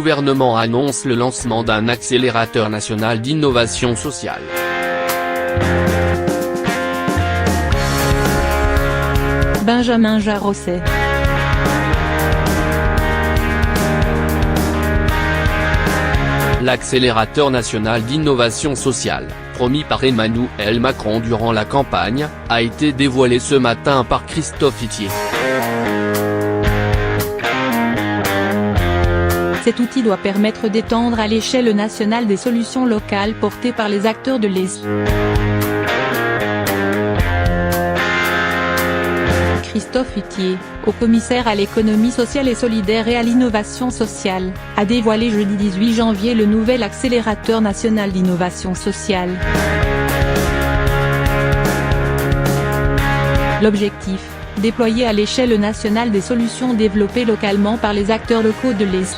gouvernement annonce le lancement d'un accélérateur national d'innovation sociale. Benjamin Jarosset. L'accélérateur national d'innovation sociale, promis par Emmanuel Macron durant la campagne, a été dévoilé ce matin par Christophe Itier. Cet outil doit permettre d'étendre à l'échelle nationale des solutions locales portées par les acteurs de l'ESS. Christophe Itier, haut commissaire à l'économie sociale et solidaire et à l'innovation sociale, a dévoilé jeudi 18 janvier le nouvel accélérateur national d'innovation sociale. L'objectif, déployer à l'échelle nationale des solutions développées localement par les acteurs locaux de l'ESS.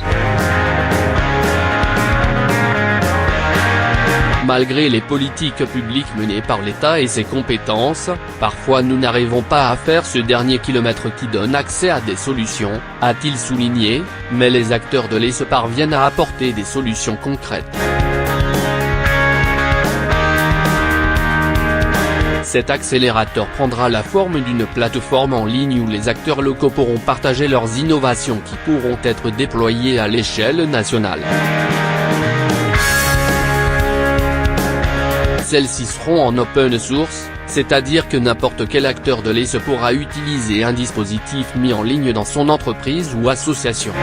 Malgré les politiques publiques menées par l'État et ses compétences, parfois nous n'arrivons pas à faire ce dernier kilomètre qui donne accès à des solutions, a-t-il souligné, mais les acteurs de l'ESS parviennent à apporter des solutions concrètes. Cet accélérateur prendra la forme d'une plateforme en ligne où les acteurs locaux pourront partager leurs innovations qui pourront être déployées à l'échelle nationale. Celles-ci seront en open source, c'est-à-dire que n'importe quel acteur de l'ESS pourra utiliser un dispositif mis en ligne dans son entreprise ou association.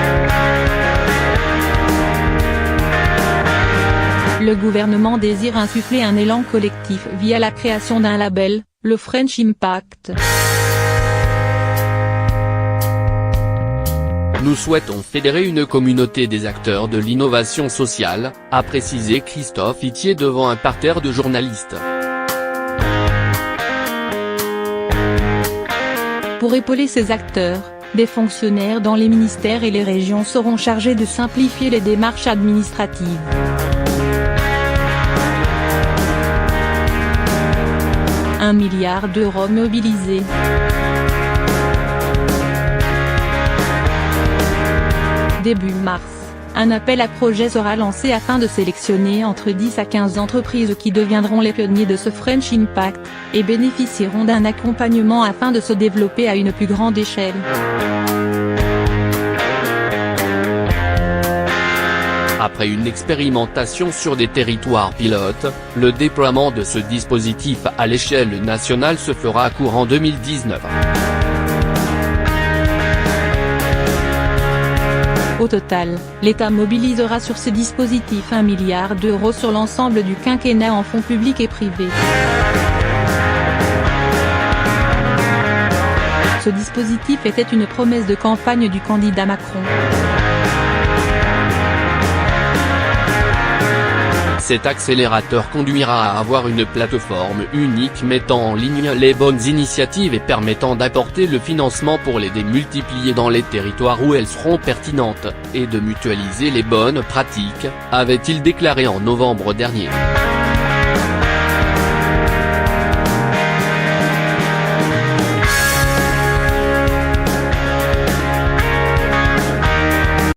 Le gouvernement désire insuffler un élan collectif via la création d'un label, le French Impact. Nous souhaitons fédérer une communauté des acteurs de l'innovation sociale, a précisé Christophe Itier devant un parterre de journalistes. Pour épauler ces acteurs, des fonctionnaires dans les ministères et les régions seront chargés de simplifier les démarches administratives. €1 milliard mobilisés. Début mars, un appel à projets sera lancé afin de sélectionner entre 10 à 15 entreprises qui deviendront les pionniers de ce French Impact, et bénéficieront d'un accompagnement afin de se développer à une plus grande échelle. Après une expérimentation sur des territoires pilotes, le déploiement de ce dispositif à l'échelle nationale se fera courant 2019. Au total, l'État mobilisera sur ce dispositif €1 milliard sur l'ensemble du quinquennat en fonds publics et privés. Ce dispositif était une promesse de campagne du candidat Macron. Cet accélérateur conduira à avoir une plateforme unique mettant en ligne les bonnes initiatives et permettant d'apporter le financement pour les démultiplier dans les territoires où elles seront pertinentes, et de mutualiser les bonnes pratiques, avait-il déclaré en novembre dernier.